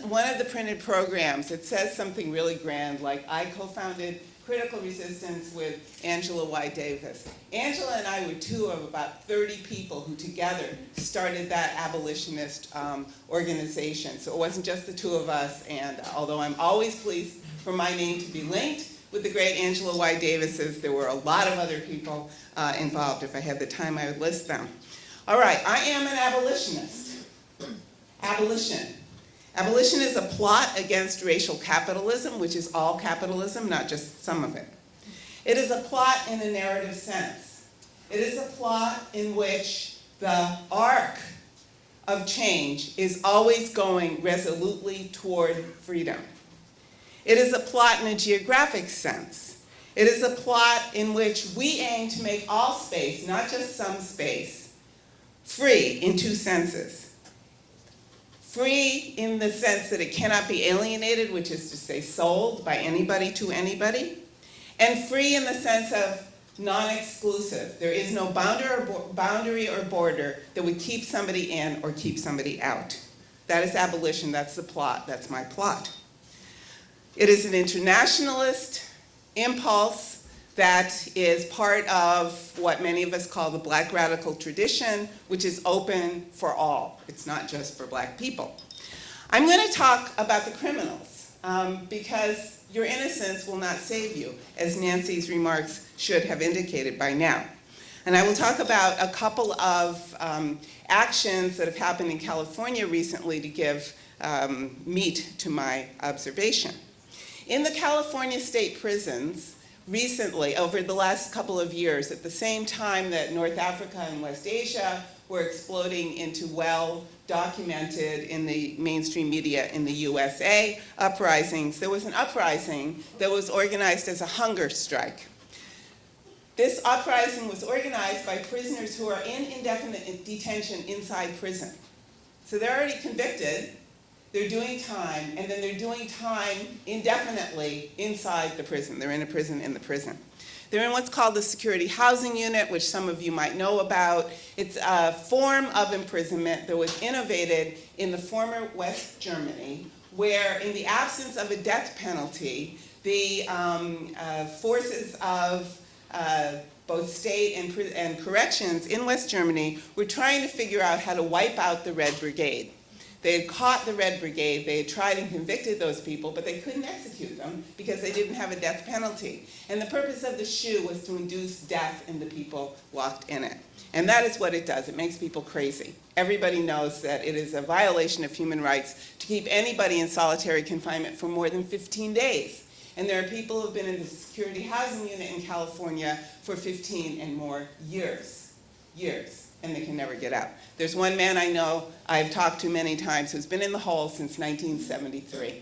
one of the printed programs, it says something really grand, like, I co-founded Critical Resistance with Angela Y. Davis. Angela and I were two of about 30 people who together started that abolitionist organization. So it wasn't just the two of us, and although I'm always pleased for my name to be linked with the great Angela Y. Davis's, there were a lot of other people involved. If I had the time, I would list them. All right, I am an abolitionist. Abolition. Abolition is a plot against racial capitalism, which is all capitalism, not just some of it. It is a plot in a narrative sense. It is a plot in which the arc of change is always going resolutely toward freedom. It is a plot in a geographic sense. It is a plot in which we aim to make all space, not just some space, free in two senses. Free in the sense that it cannot be alienated, which is to say sold by anybody to anybody, and free in the sense of non-exclusive. There is no boundary or border that would keep somebody in or keep somebody out. That is abolition, that's the plot, that's my plot. It is an internationalist impulse that is part of what many of us call the Black radical tradition, which is open for all. It's not just for Black people. I'm going to talk about the criminals, because your innocence will not save you, as Nancy's remarks should have indicated by now. And I will talk about a couple of actions that have happened in California recently to give meat to my observation. In the California state prisons, recently, over the last couple of years, at the same time that North Africa and West Asia were exploding into well-documented in the mainstream media in the USA uprisings, there was an uprising that was organized as a hunger strike. This uprising was organized by prisoners who are in indefinite detention inside prison. So they're already convicted, they're doing time, and then they're doing time indefinitely inside the prison. They're in a prison in the prison. They're in what's called the Security Housing Unit, which some of you might know about. It's a form of imprisonment that was innovated in the former West Germany, where in the absence of a death penalty, the forces of both state and corrections in West Germany were trying to figure out how to wipe out the Red Brigade. They had caught the Red Brigade, they had tried and convicted those people, but they couldn't execute them because they didn't have a death penalty. And the purpose of the SHU was to induce death in the people locked in it. And that is what it does, it makes people crazy. Everybody knows that it is a violation of human rights to keep anybody in solitary confinement for more than 15 days. And there are people who have been in the Security Housing Unit in California for 15 and more years, and they can never get out. There's one man I know I've talked to many times who's been in the hole since 1973.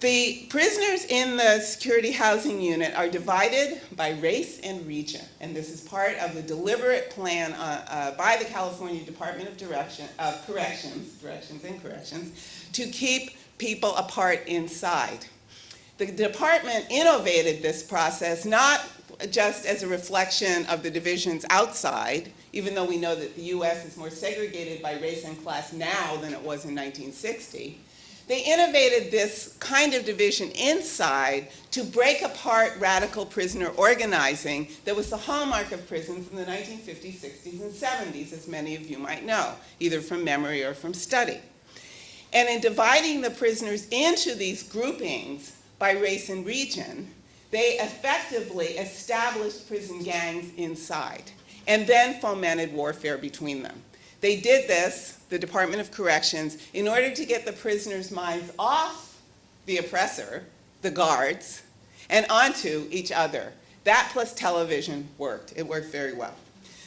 The prisoners in the Security Housing Unit are divided by race and region, and this is part of the deliberate plan by the California Department of Corrections to keep people apart inside. The department innovated this process not just as a reflection of the divisions outside, even though we know that the US is more segregated by race and class now than it was in 1960. They innovated this kind of division inside to break apart radical prisoner organizing that was the hallmark of prisons in the 1950s, 60s, and 70s, as many of you might know, either from memory or from study. And in dividing the prisoners into these groupings by race and region, they effectively established prison gangs inside and then fomented warfare between them. They did this, the Department of Corrections, in order to get the prisoners' minds off the oppressor, the guards, and onto each other. That plus television worked. It worked very well.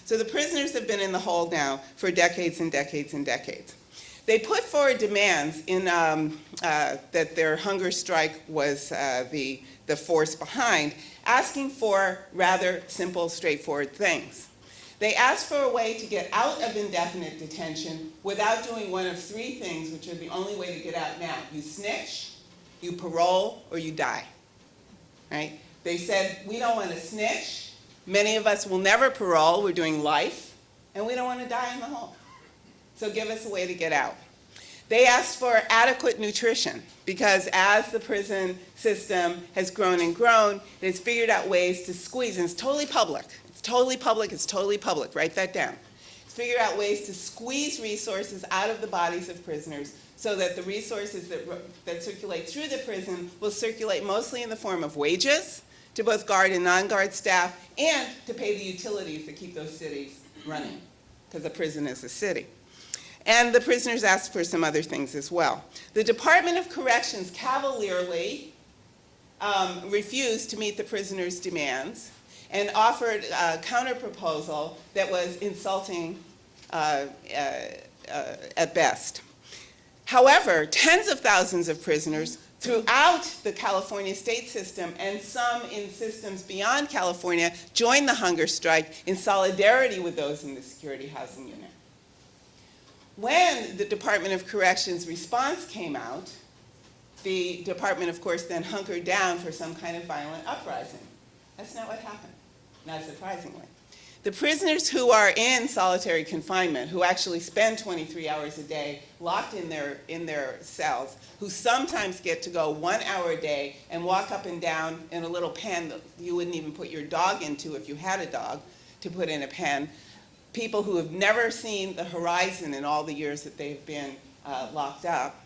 So the prisoners have been in the hole now for decades and decades and decades. They put forward demands in, that their hunger strike was the force behind, asking for rather simple, straightforward things. They asked for a way to get out of indefinite detention without doing one of three things, which are the only way to get out now. You snitch, you parole, or you die. Right? They said, we don't want to snitch. Many of us will never parole. We're doing life. And we don't want to die in the hole. So give us a way to get out. They asked for adequate nutrition because as the prison system has grown and grown, it's figured out ways to squeeze, and it's totally public. It's totally public, it's totally public, write that down. It's figured out ways to squeeze resources out of the bodies of prisoners so that the resources that circulate through the prison will circulate mostly in the form of wages to both guard and non-guard staff, and to pay the utilities that keep those cities running, because the prison is a city. And the prisoners asked for some other things as well. The Department of Corrections cavalierly refused to meet the prisoners' demands and offered a counterproposal that was insulting at best. However, tens of thousands of prisoners throughout the California state system and some in systems beyond California joined the hunger strike in solidarity with those in the security housing unit. When the Department of Corrections response came out, the department, of course, then hunkered down for some kind of violent uprising. That's not what happened, not surprisingly. The prisoners who are in solitary confinement, who actually spend 23 hours a day locked in their cells, who sometimes get to go 1 hour a day and walk up and down in a little pen that you wouldn't even put your dog into if you had a dog to put in a pen, people who have never seen the horizon in all the years that they've been locked up,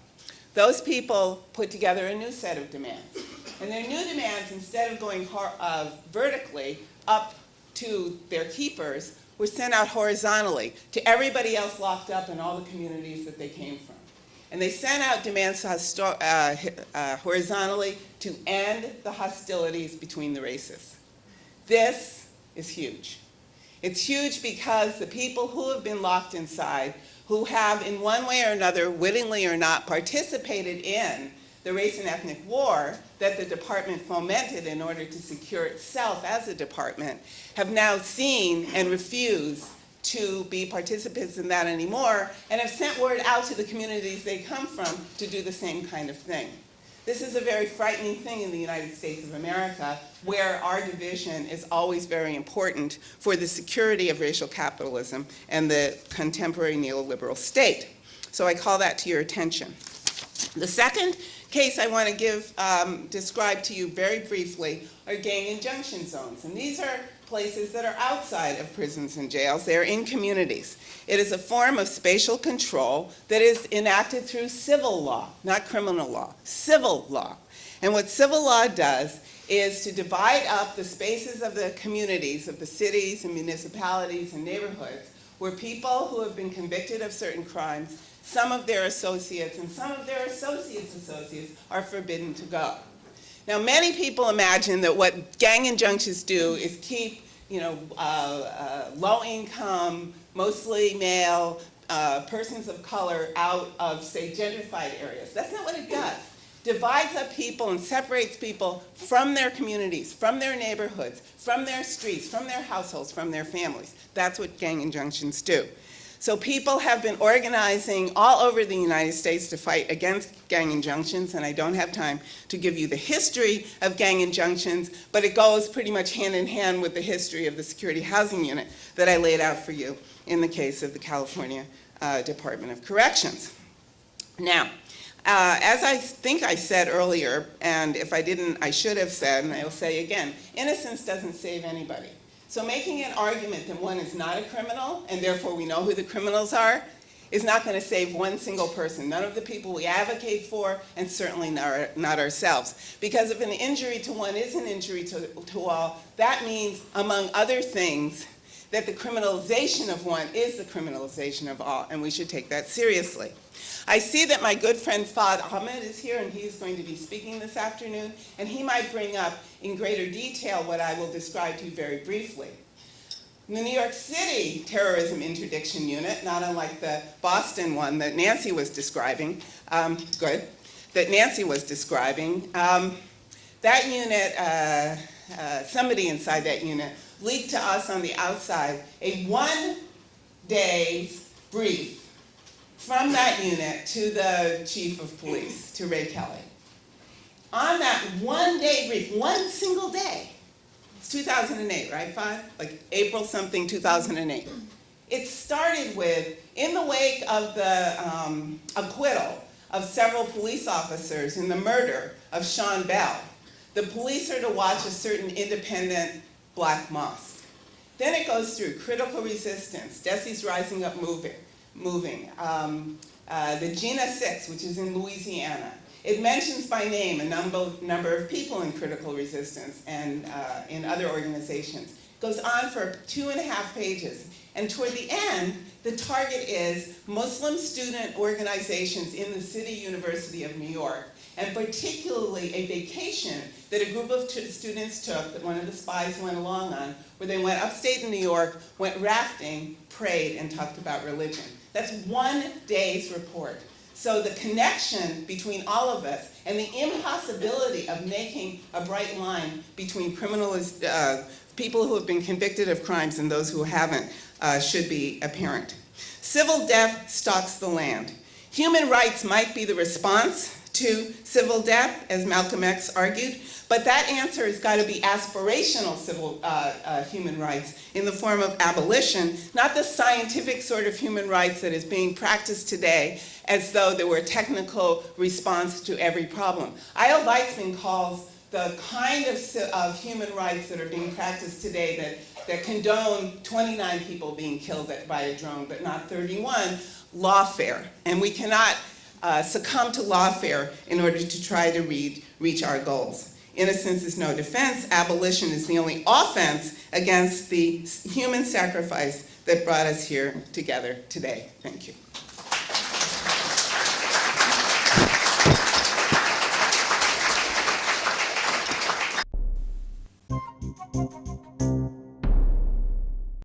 those people put together a new set of demands. And their new demands, instead of going vertically up to their keepers, were sent out horizontally to everybody else locked up in all the communities that they came from. And they sent out demands horizontally to end the hostilities between the races. This is huge. It's huge because the people who have been locked inside, who have in one way or another, wittingly or not, participated in the race and ethnic war that the department fomented in order to secure itself as a department, have now seen and refused to be participants in that anymore, and have sent word out to the communities they come from to do the same kind of thing. This is a very frightening thing in the United States of America, where our division is always very important for the security of racial capitalism and the contemporary neoliberal state. So I call that to your attention. The second case I want to describe to you very briefly are gang injunction zones. And these are places that are outside of prisons and jails. They are in communities. It is a form of spatial control that is enacted through civil law, not criminal law, civil law. And what civil law does is to divide up the spaces of the communities, of the cities and municipalities and neighborhoods, where people who have been convicted of certain crimes, some of their associates and some of their associates' are forbidden to go. Now, many people imagine that what gang injunctions do is keep, low-income, mostly male, persons of color out of, say, gentrified areas. That's not what it does. Divides up people and separates people from their communities, from their neighborhoods, from their streets, from their households, from their families. That's what gang injunctions do. So people have been organizing all over the United States to fight against gang injunctions, and I don't have time to give you the history of gang injunctions, but it goes pretty much hand in hand with the history of the security housing unit that I laid out for you in the case of the California Department of Corrections. Now, as I think I said earlier, and if I didn't, I should have said, and I will say again, innocence doesn't save anybody. So making an argument that one is not a criminal, and therefore we know who the criminals are, is not going to save one single person. None of the people we advocate for, and certainly not ourselves. Because if an injury to one is an injury to all, that means, among other things, that the criminalization of one is the criminalization of all, and we should take that seriously. I see that my good friend Fahd Ahmed is here, and he's going to be speaking this afternoon, and he might bring up in greater detail what I will describe to you very briefly. The New York City Terrorism Interdiction Unit, not unlike the Boston one that Nancy was describing, that unit, somebody inside that unit leaked to us on the outside a one-day brief from that unit to the chief of police, to Ray Kelly. On that one-day brief, one single day, it's 2008, right, Fahd? Like April something, 2008. It started with, in the wake of the acquittal of several police officers in the murder of Sean Bell. The police are to watch a certain independent black mosque. Then it goes through critical resistance, Desi's Rising Up Moving, the Gina 6, which is in Louisiana. It mentions by name a number of people in critical resistance and in other organizations. It goes on for 2.5 pages. And toward the end, the target is Muslim student organizations in the City University of New York, and particularly a vacation that a group of students took that one of the spies went along on, where they went upstate in New York, went rafting, prayed, and talked about religion. That's one day's report. So the connection between all of us and the impossibility of making a bright line between people who have been convicted of crimes and those who haven't should be apparent. Civil death stalks the land. Human rights might be the response to civil death, as Malcolm X argued, but that answer has got to be aspirational human rights in the form of abolition, not the scientific sort of human rights that is being practiced today as though there were a technical response to every problem. Io Weizmann calls the kind of human rights that are being practiced today that condone 29 people being killed by a drone, but not 31, lawfare. And we cannot succumb to lawfare in order to try to reach our goals. Innocence is no defense. Abolition is the only offense against the human sacrifice that brought us here together today. Thank you.